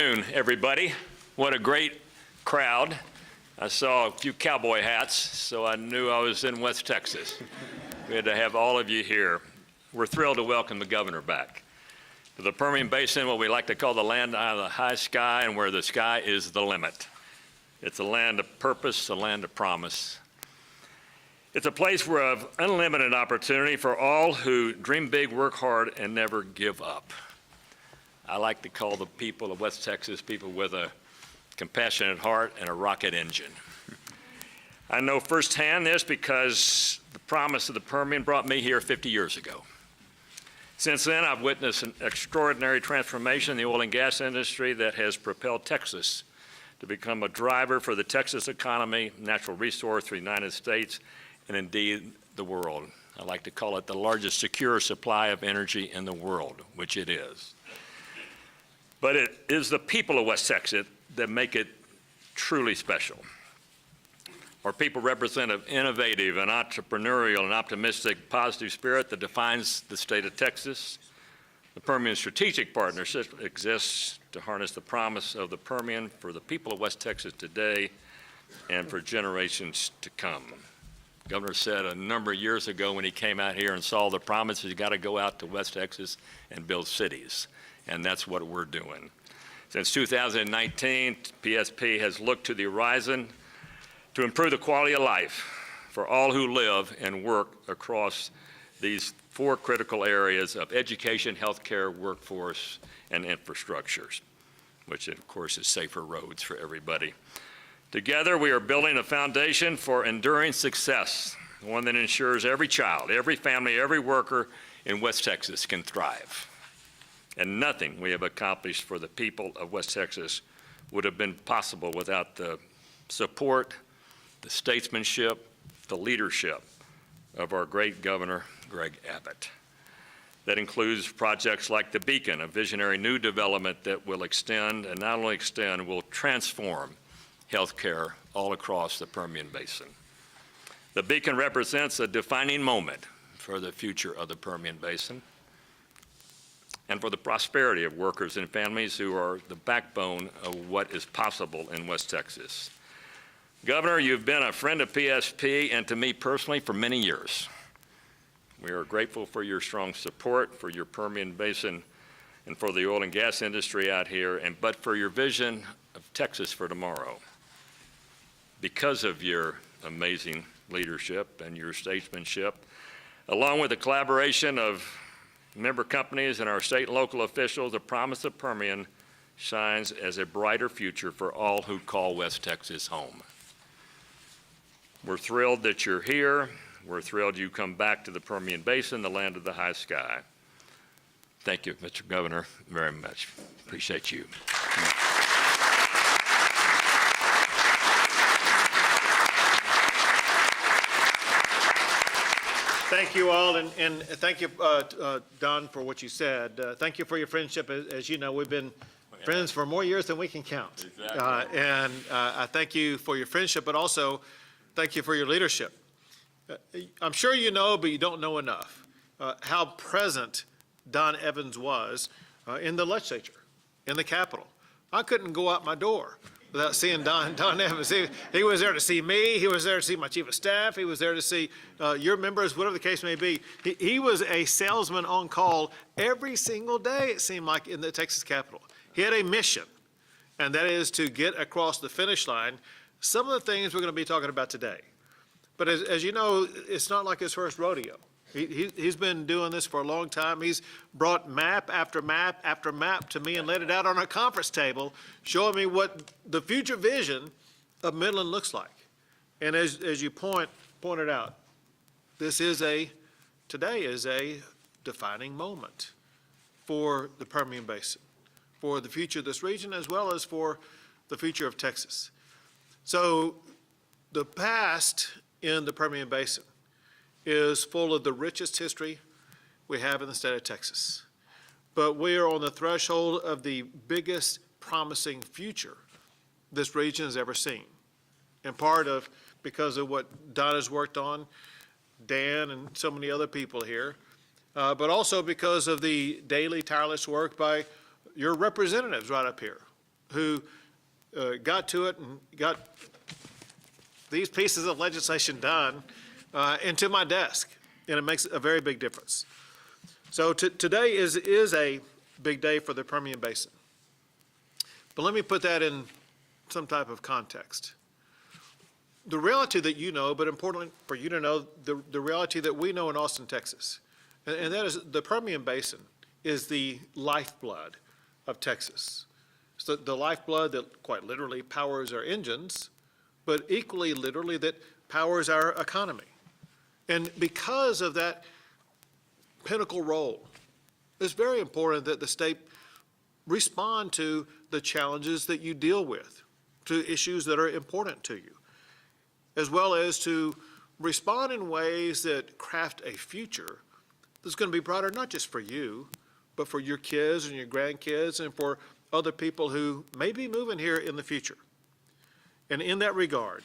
Everybody. What a great crowd. I saw a few cowboy hats, so I knew I was in West Texas. We had to have all of you here. We're thrilled to welcome the governor back to the Permian Basin, what we like to call the land of the high sky, and where the sky is the limit. It's a land of purpose, a land of promise. It's a place where of unlimited opportunity for all who dream big, work hard, and never give up. I like to call the people of West Texas people with a compassionate heart and a rocket engine. I know firsthand this because the promise of the Permian brought me here 50 years ago. Since then, I've witnessed an extraordinary transformation in the oil and gas industry that has propelled Texas to become a driver for the Texas economy, natural resource for the United States, and indeed the world. I like to call it the largest secure supply of energy in the world, which it is. But it is the people of West Texas that make it truly special. Our people represent an innovative and entrepreneurial and optimistic, positive spirit that defines the state of Texas. The Permian Strategic Partnership exists to harness the promise of the Permian for the people of West Texas today and for generations to come. The governor said a number of years ago when he came out here and saw the promise, you got to go out to West Texas and build cities. And that's what we're doing. Since 2019, PSP has looked to the horizon to improve the quality of life for all who live and work across these four critical areas of education, healthcare, workforce, and infrastructures, which of course is safer roads for everybody. Together, we are building a foundation for enduring success, one that ensures every child, every family, every worker in West Texas can thrive. And nothing we have accomplished for the people of West Texas would have been possible without the support, the statesmanship, the leadership of our great governor, Greg Abbott. That includes projects like the Beacon, a visionary new development that will extend, and not only extend, will transform healthcare all across the Permian Basin. The Beacon represents a defining moment for the future of the Permian Basin and for the prosperity of workers and families who are the backbone of what is possible in West Texas. Governor, you've been a friend of PSP and to me personally for many years. We are grateful for your strong support for your Permian Basin and for the oil and gas industry out here, but for your vision of Texas for tomorrow. Because of your amazing leadership and your statesmanship, along with the collaboration of member companies and our state and local officials, the promise of Permian shines as a brighter future for all who call West Texas home. We're thrilled that you're here. We're thrilled you come back to the Permian Basin, the land of the high sky. Thank you, Mr. Governor, very much. Appreciate you. Thank you all, and thank you, Don, for what you said. Thank you for your friendship. As you know, we've been friends for more years than we can count. Exactly. And I thank you for your friendship, but also thank you for your leadership. I'm sure you know, but you don't know enough, how present Don Evans was in the legislature, in the Capitol. I couldn't go out my door without seeing Don Evans. He was there to see me. He was there to see my chief of staff. He was there to see your members, whatever the case may be. He was a salesman on call every single day, it seemed like, in the Texas Capitol. He had a mission, and that is to get across the finish line some of the things we're going to be talking about today. But as you know, it's not like his first rodeo. He's been doing this for a long time. He's brought map after map after map to me and laid it out on a conference table, showing me what the future vision of Midland looks like. And as you pointed out, today is a defining moment for the Permian Basin, for the future of this region, as well as for the future of Texas. So the past in the Permian Basin is full of the richest history we have in the state of Texas. But we are on the threshold of the biggest promising future this region has ever seen. In part because of what Don has worked on, Dan and so many other people here, but also because of the daily tireless work by your representatives right up here who got to it and got these pieces of legislation done into my desk, and it makes a very big difference. So today is a big day for the Permian Basin. But let me put that in some type of context. The reality that you know, but importantly for you to know, the reality that we know in Austin, Texas, and that is the Permian Basin is the lifeblood of Texas. It's the lifeblood that quite literally powers our engines, but equally literally that powers our economy. And because of that pinnacle role, it's very important that the state respond to the challenges that you deal with, to issues that are important to you, as well as to respond in ways that craft a future that's going to be brighter, not just for you, but for your kids and your grandkids and for other people who may be moving here in the future. And in that regard,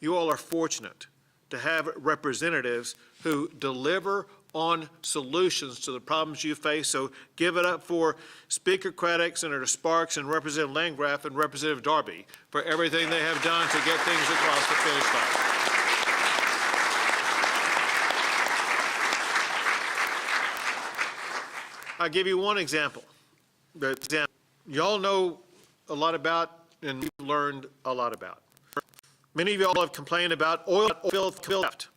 you all are fortunate to have representatives who deliver on solutions to the problems you face. So give it up for Speaker Craddock, Senator Sparks, and Representative Landgraf and Representative Darby for everything they have done to get things across the finish line. I'll give you one example that y'all know a lot about and you've learned a lot about. Many of y'all have complained about oilfield theft,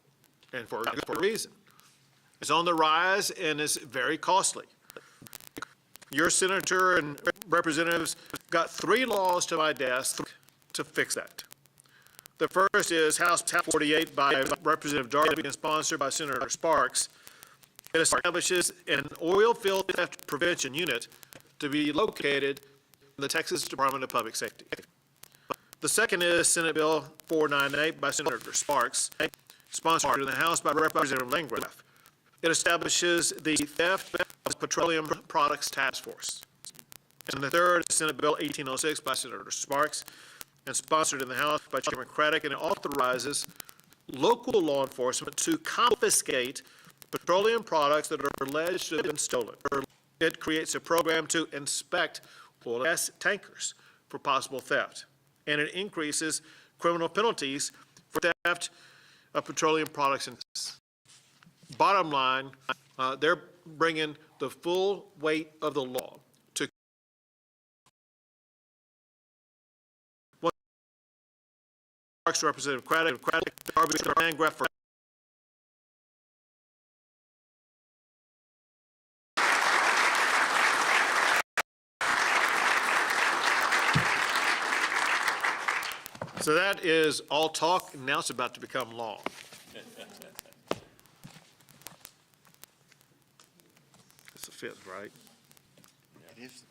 and for a reason. It's on the rise and it's very costly. Your senator and representatives got 3 laws to my desk to fix that. The first is House 48 by Representative Darby and sponsored by Senator Sparks. It establishes an oilfield theft prevention unit to be located in the Texas Department of Public Safety. The second is Senate Bill 498 by Senator Sparks, sponsored in the House by Representative Landgraf. It establishes the Theft of Petroleum Products Task Force. And the third is Senate Bill 1806 by Senator Sparks and sponsored in the House by Chairman Craddock, and it authorizes local law enforcement to confiscate petroleum products that are alleged to have been stolen. It creates a program to inspect oil and gas tankers for possible theft, and it increases criminal penalties for theft of petroleum products. And bottom line, they're bringing the full weight of the law to Representative Craddock, Darby, Landgraf for So that is all talk, and now it's about to become law. It's a fifth, right? It is.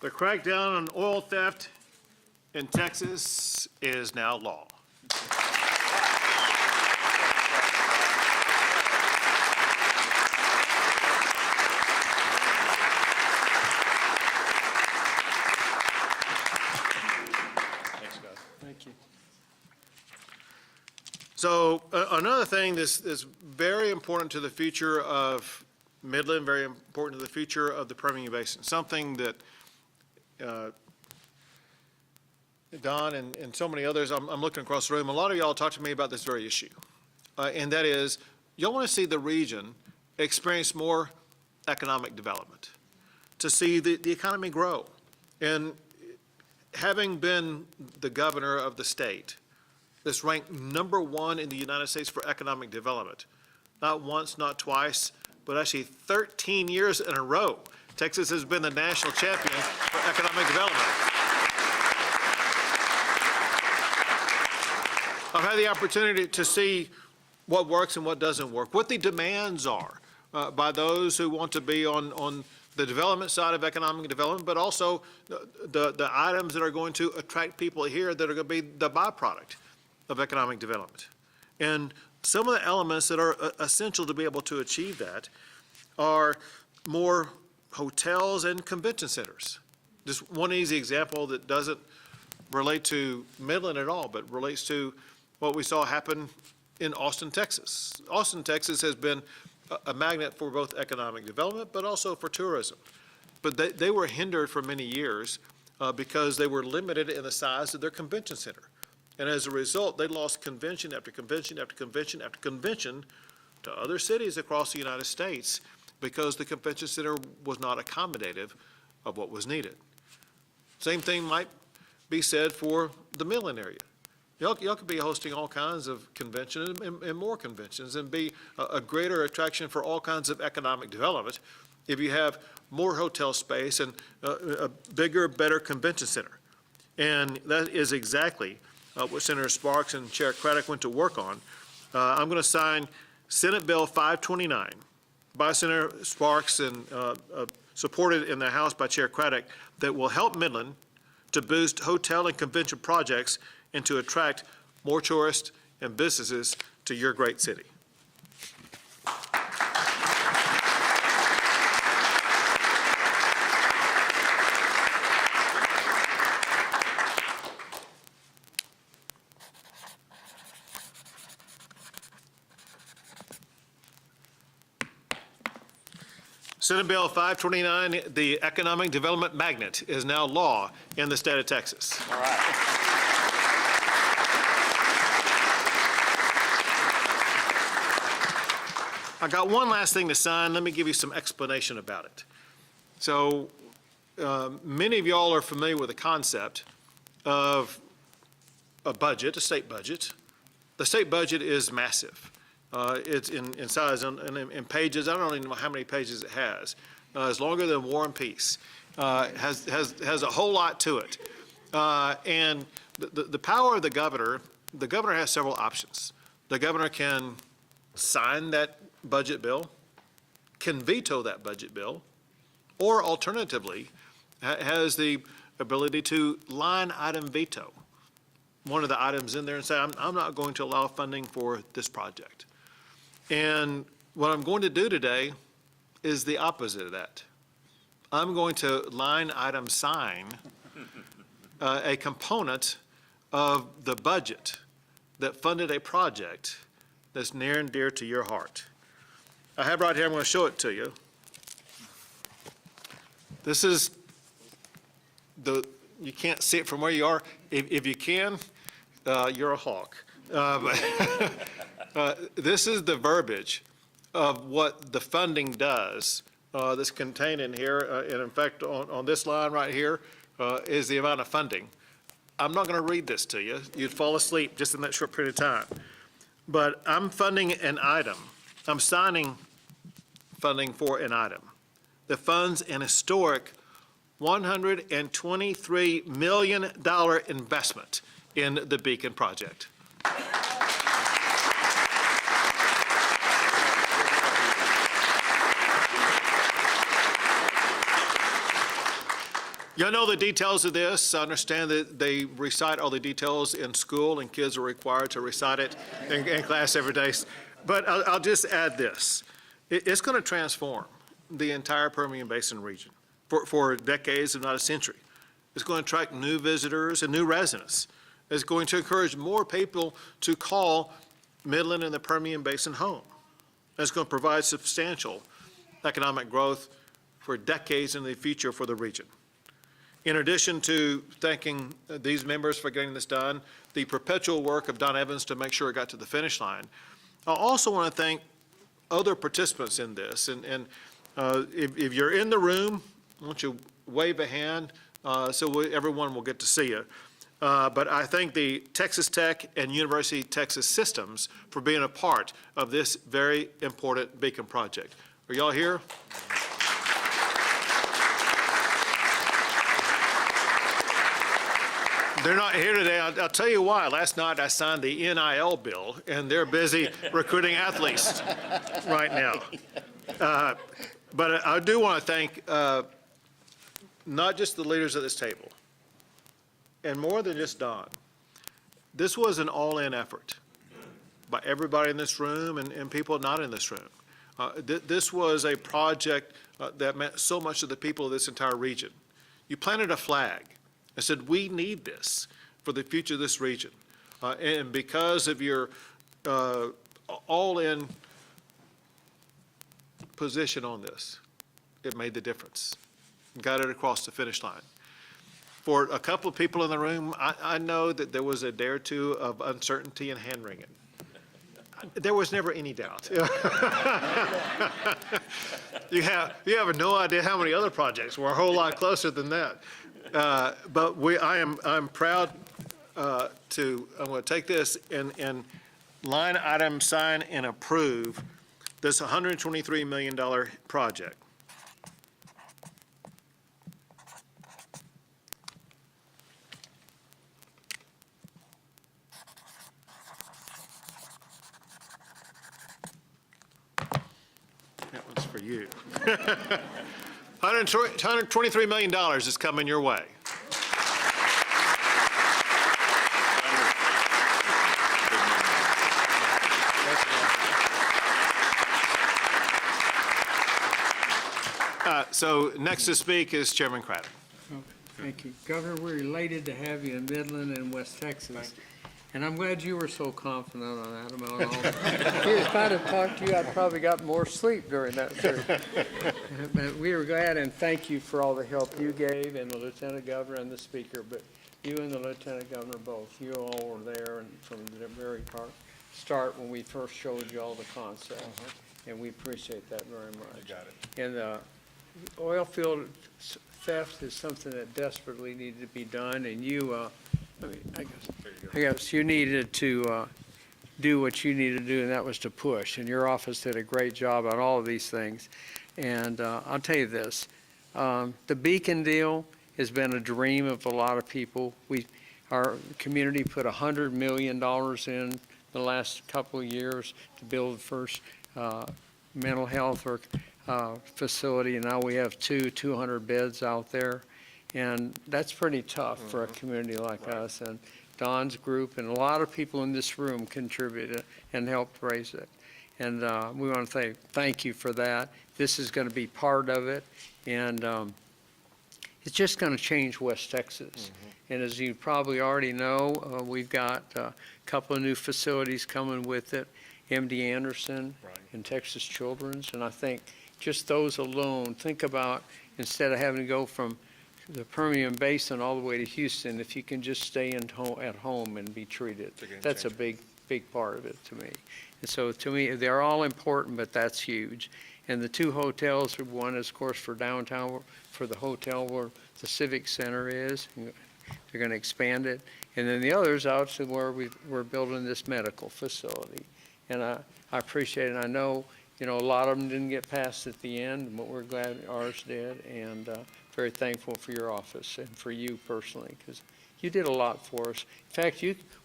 The crackdown on oil theft in Texas is now law. Thanks, guys. Thank you. So another thing that's very important to the future of Midland, very important to the future of the Permian Basin, something that Don and so many others, I'm looking across the room, a lot of y'all talk to me about this very issue, and that is, y'all want to see the region experience more economic development, to see the economy grow. And having been the governor of the state that's ranked #1 in the United States for economic development. Not once, not twice, but actually 13 years in a row. Texas has been the national champion for economic development. I've had the opportunity to see what works and what doesn't work, what the demands are by those who want to be on the development side of economic development, but also the items that are going to attract people here that are going to be the byproduct of economic development. And some of the elements that are essential to be able to achieve that are more hotels and convention centers. Just one easy example that doesn't relate to Midland at all, but relates to what we saw happen in Austin, Texas. Austin, Texas has been a magnet for both economic development, but also for tourism. But they were hindered for many years because they were limited in the size of their convention center. And as a result, they lost convention after convention after convention after convention to other cities across the United States because the convention center was not accommodative of what was needed. Same thing might be said for the Midland area. Y'all could be hosting all kinds of conventions and more conventions and be a greater attraction for all kinds of economic development if you have more hotel space and a bigger, better convention center. And that is exactly what Senator Sparks and Chair Craddock went to work on. I'm going to sign Senate Bill 529 by Senator Sparks and supported in the House by Chair Craddock that will help Midland to boost hotel and convention projects and to attract more tourists and businesses to your great city. Senate Bill 529, the economic development magnet, is now law in the state of Texas. All right. I got one last thing to sign. Let me give you some explanation about it. So many of y'all are familiar with the concept of a budget, a state budget. The state budget is massive. It's in size and in pages. I don't even know how many pages it has. It's longer than War and Peace. Has a whole lot to it. And the power of the governor has several options. The governor can sign that budget bill, can veto that budget bill, or alternatively, has the ability to line item veto one of the items in there and say, I'm not going to allow funding for this project. And what I'm going to do today is the opposite of that. I'm going to line item sign a component of the budget that funded a project that's near and dear to your heart. I have right here, I'm going to show it to you. This is you can't see it from where you are. If you can, you're a hawk. This is the verbiage of what the funding does that's contained in here. And in fact, on this line right here is the amount of funding. I'm not going to read this to you. You'd fall asleep just in that short period of time. But I'm funding an item. I'm signing funding for an item that funds an historic $123 million investment in the Beacon project. Y'all know the details of this. I understand that they recite all the details in school and kids are required to recite it in class every day. But I'll just add this. It's going to transform the entire Permian Basin region for decades, if not a century. It's going to attract new visitors and new residents. It's going to encourage more people to call Midland and the Permian Basin home. It's going to provide substantial economic growth for decades in the future for the region. In addition to thanking these members for getting this done, the perpetual work of Don Evans to make sure it got to the finish line, I also want to thank other participants in this. And if you're in the room, I want you to wave a hand so everyone will get to see you. But I thank the Texas Tech and University of Texas systems for being a part of this very important beacon project. Are y'all here? They're not here today. I'll tell you why. Last night I signed the NIL bill, and they're busy recruiting athletes right now. But I do want to thank not just the leaders at this table, and more than just Don. This was an all-in effort by everybody in this room and people not in this room. This was a project that meant so much to the people of this entire region. You planted a flag and said, we need this for the future of this region. And because of your all-in position on this, it made the difference. Got it across the finish line. For a couple of people in the room, I know that there was a day or two of uncertainty and hand-wringing. There was never any doubt. You have no idea how many other projects were a whole lot closer than that. But I'm proud I'm going to take this and line item sign and approve this $123 million project. That one's for you. $123 million is coming your way. So next to speak is Chairman Craddock. Thank you. Governor, we're elated to have you in Midland and West Texas. And I'm glad you were so confident on that amount. If I'd have talked to you, I'd probably got more sleep during that trip. But we were glad, and thank you for all the help you gave, and the Lieutenant Governor and the Speaker, but you and the Lieutenant Governor both. You all were there and from the very start when we first showed you all the concept. And we appreciate that very much. You got it. And oilfield theft is something that desperately needed to be done, and I guess you needed to do what you needed to do, and that was to push. And your office did a great job on all of these things. And I'll tell you this, the beacon deal has been a dream of a lot of people. Our community put $100 million in the last couple of years to build the first mental health facility, and now we have 200 beds out there. And that's pretty tough for a community like us. And Don's group and a lot of people in this room contributed and helped raise it. And we want to say thank you for that. This is going to be part of it. And it's just going to change West Texas. And as you probably already know, we've got a couple of new facilities coming with it, MD Anderson and Texas Children's. And I think just those alone, think about instead of having to go from the Permian Basin all the way to Houston, if you can just stay at home and be treated. That's a big part of it to me. And so to me, they're all important, but that's huge. And the two hotels, one is, of course, for downtown, for the hotel where the Civic Center is. They're going to expand it. And then the other's out to where we're building this medical facility. And I appreciate it. I know, a lot of them didn't get passed at the end, but we're glad ours did. And very thankful for your office and for you personally, because you did a lot for us. In fact,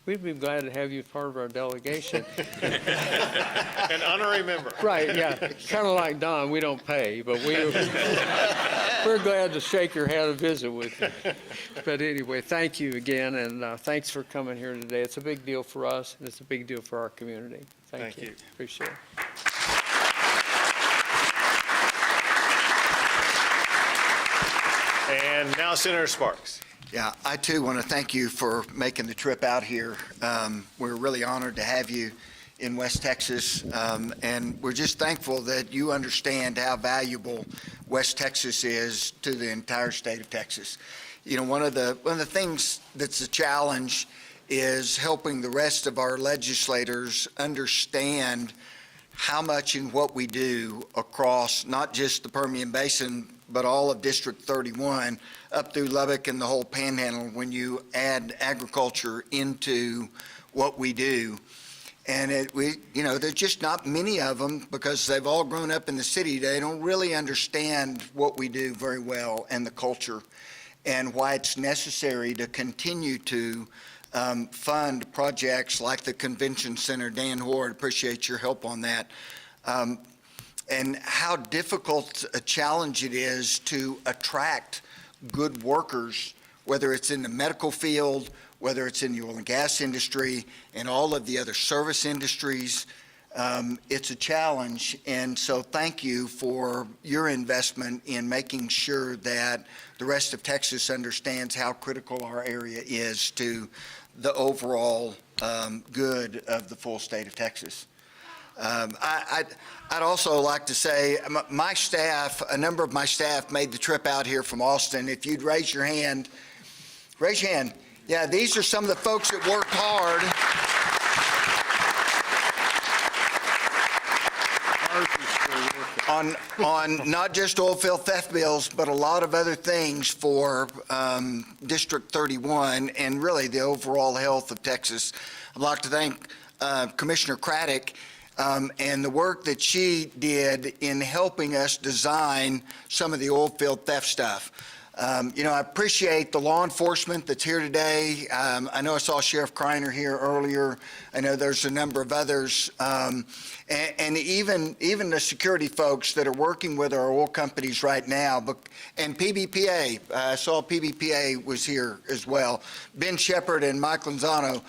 we'd be glad to have you as part of our delegation. An honorary member. Right, yeah. Kind of like Don, we don't pay, but we're glad to shake your hand and visit with you. But anyway, thank you again, and thanks for coming here today. It's a big deal for us, and it's a big deal for our community. Thank you. Appreciate it. And now Senator Sparks. Yeah, I too want to thank you for making the trip out here. We're really honored to have you in West Texas, and we're just thankful that you understand how valuable West Texas is to the entire state of Texas. One of the things that's a challenge is helping the rest of our legislators understand how much in what we do across not just the Permian Basin, but all of District 31 up through Lubbock and the whole Panhandle when you add agriculture into what we do. And there's just not many of them because they've all grown up in the city. They don't really understand what we do very well and the culture and why it's necessary to continue to fund projects like the Convention Center. Dan Horde, appreciate your help on that. And how difficult a challenge it is to attract good workers, whether it's in the medical field, whether it's in the oil and gas industry and all of the other service industries. It's a challenge. And so thank you for your investment in making sure that the rest of Texas understands how critical our area is to the overall good of the full state of Texas. I'd also like to say my staff, a number of my staff made the trip out here from Austin. If you'd raise your hand. Yeah, these are some of the folks that worked hard. On not just oilfield theft bills, but a lot of other things for District 31 and really the overall health of Texas. I'd like to thank Commissioner Craddock and the work that she did in helping us design some of the oilfield theft stuff. I appreciate the law enforcement that's here today. I know I saw Sheriff Kreiner here earlier. I know there's a number of others. And even the security folks that are working with our oil companies right now. And PBPA, I saw PBPA was here as well. Ben Shepard and Mike Lanzano.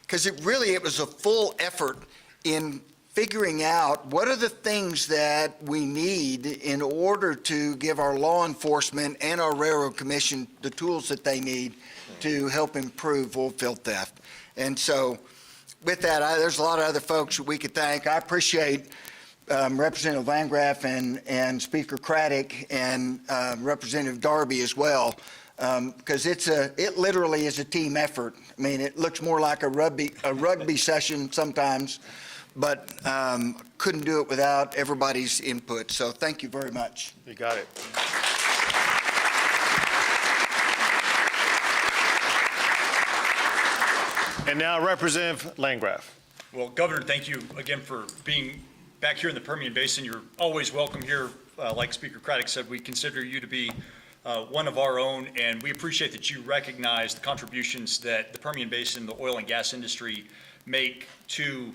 Because it was a full effort in figuring out what are the things that we need in order to give our law enforcement and our Railroad Commission the tools that they need to help improve oilfield theft. And so with that, there's a lot of other folks that we could thank. I appreciate Representative Landgraf and Speaker Craddock and Representative Darby as well, because it literally is a team effort. I mean, it looks more like a rugby session sometimes, but couldn't do it without everybody's input. So thank you very much. You got it. And now Representative Landgraf. Well, Governor, thank you again for being back here in the Permian Basin. You're always welcome here. Like Speaker Craddock said, we consider you to be one of our own, and we appreciate that you recognize the contributions that the Permian Basin, the oil and gas industry make to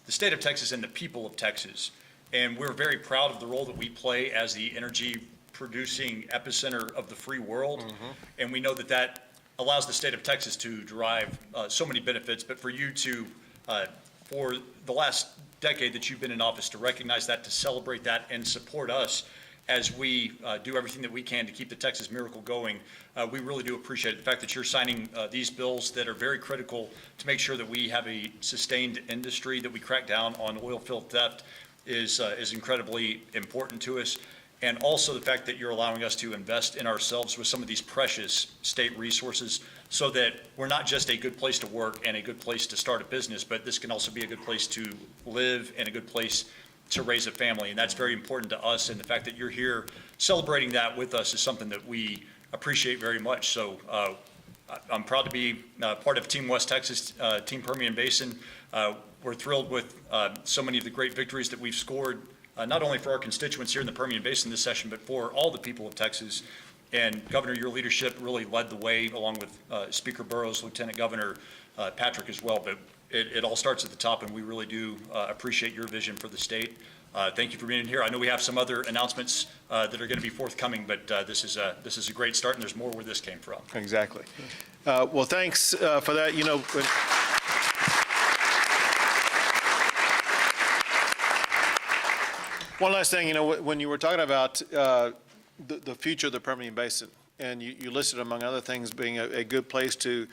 the state of Texas and the people of Texas. And we're very proud of the role that we play as the energy producing epicenter of the free world. And we know that that allows the state of Texas to derive so many benefits, but for you to, for the last decade that you've been in office, to recognize that, to celebrate that, and support us as we do everything that we can to keep the Texas miracle going. We really do appreciate it. The fact that you're signing these bills that are very critical to make sure that we have a sustained industry, that we crack down on oilfield theft is incredibly important to us. And also the fact that you're allowing us to invest in ourselves with some of these precious state resources so that we're not just a good place to work and a good place to start a business, but this can also be a good place to live and a good place to raise a family. And that's very important to us. And the fact that you're here celebrating that with us is something that we appreciate very much. So I'm proud to be part of Team West Texas, Team Permian Basin. We're thrilled with so many of the great victories that we've scored, not only for our constituents here in the Permian Basin this session, but for all the people of Texas. And Governor, your leadership really led the way, along with Speaker Burrows, Lieutenant Governor Patrick as well. But it all starts at the top, and we really do appreciate your vision for the state. Thank you for being here. I know we have some other announcements that are going to be forthcoming, but this is a great start, and there's more where this came from. Exactly. Well, thanks for that. One last thing, when you were talking about the future of the Permian Basin, and you listed among other things being a good place to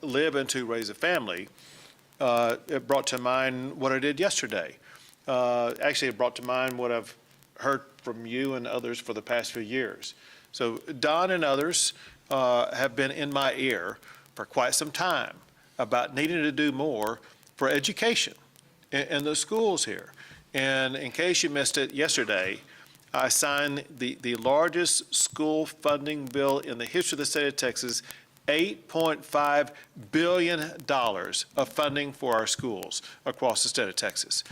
live and to raise a family, it brought to mind what I did yesterday. Actually, it brought to mind what I've heard from you and others for the past few years. So Don and others have been in my ear for quite some time about needing to do more for education in the schools here. And in case you missed it yesterday, I signed the largest school funding bill in the history of the state of Texas, $8.5 billion of funding for our schools across the state of Texas.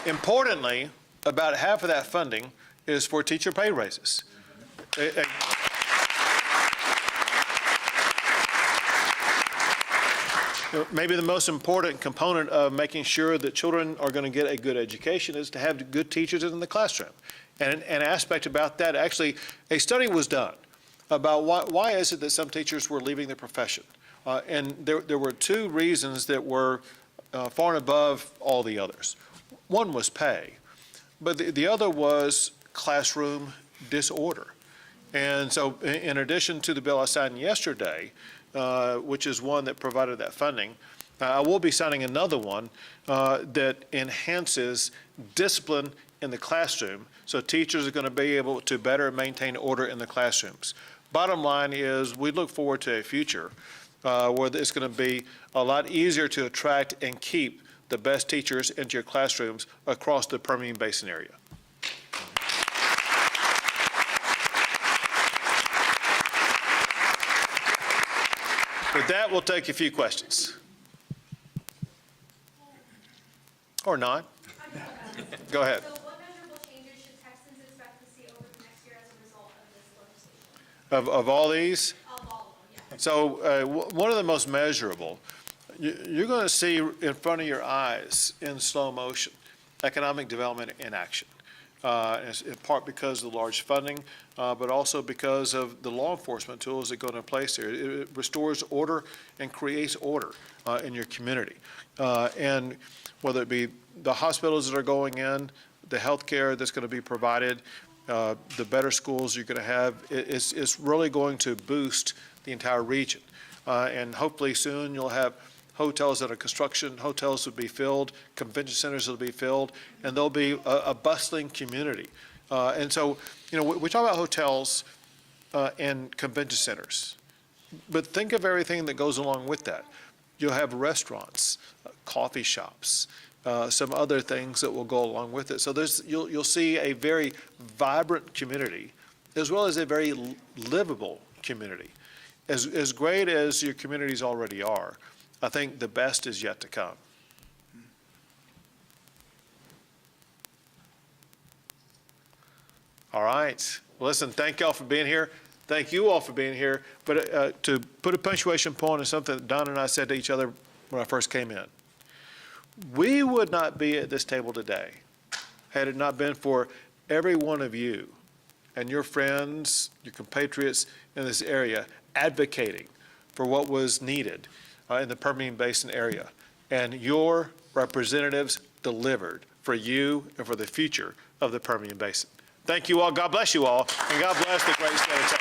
Importantly, about half of that funding is for teacher pay raises. Maybe the most important component of making sure that children are going to get a good education is to have good teachers in the classroom. And an aspect about that, actually, a study was done about why is it that some teachers were leaving the profession. And there were two reasons that were far and above all the others. One was pay, but the other was classroom disorder. And so in addition to the bill I signed yesterday, which is one that provided that funding, I will be signing another one that enhances discipline in the classroom, so teachers are going to be able to better maintain order in the classrooms. Bottom line is we look forward to a future where it's going to be a lot easier to attract and keep the best teachers into your classrooms across the Permian Basin area. With that, we'll take a few questions. Or not. Go ahead. So what measurable changes should Texans expect to see over the next year as a result of this legislation? Of all these? Of all of them, yes. So one of the most measurable, you're going to see in front of your eyes in slow motion economic development in action. In part because of the large funding, but also because of the law enforcement tools that go into place here. It restores order and creates order in your community. And whether it be the hospitals that are going in, the health care that's going to be provided, the better schools you're going to have, it's really going to boost the entire region. And hopefully soon you'll have hotels that are construction, hotels will be filled, convention centers will be filled, and there'll be a bustling community. And so, we talk about hotels and convention centers, but think of everything that goes along with that. You'll have restaurants, coffee shops, some other things that will go along with it. So you'll see a very vibrant community as well as a very livable community. As great as your communities already are, I think the best is yet to come. All right. Well, listen, thank y'all for being here. Thank you all for being here. But to put a punctuation point on something that Don and I said to each other when I first came in, we would not be at this table today had it not been for every one of you and your friends, your compatriots in this area advocating for what was needed in the Permian Basin area. And your representatives delivered for you and for the future of the Permian Basin. Thank you all. God bless you all. And God bless the great state of Texas.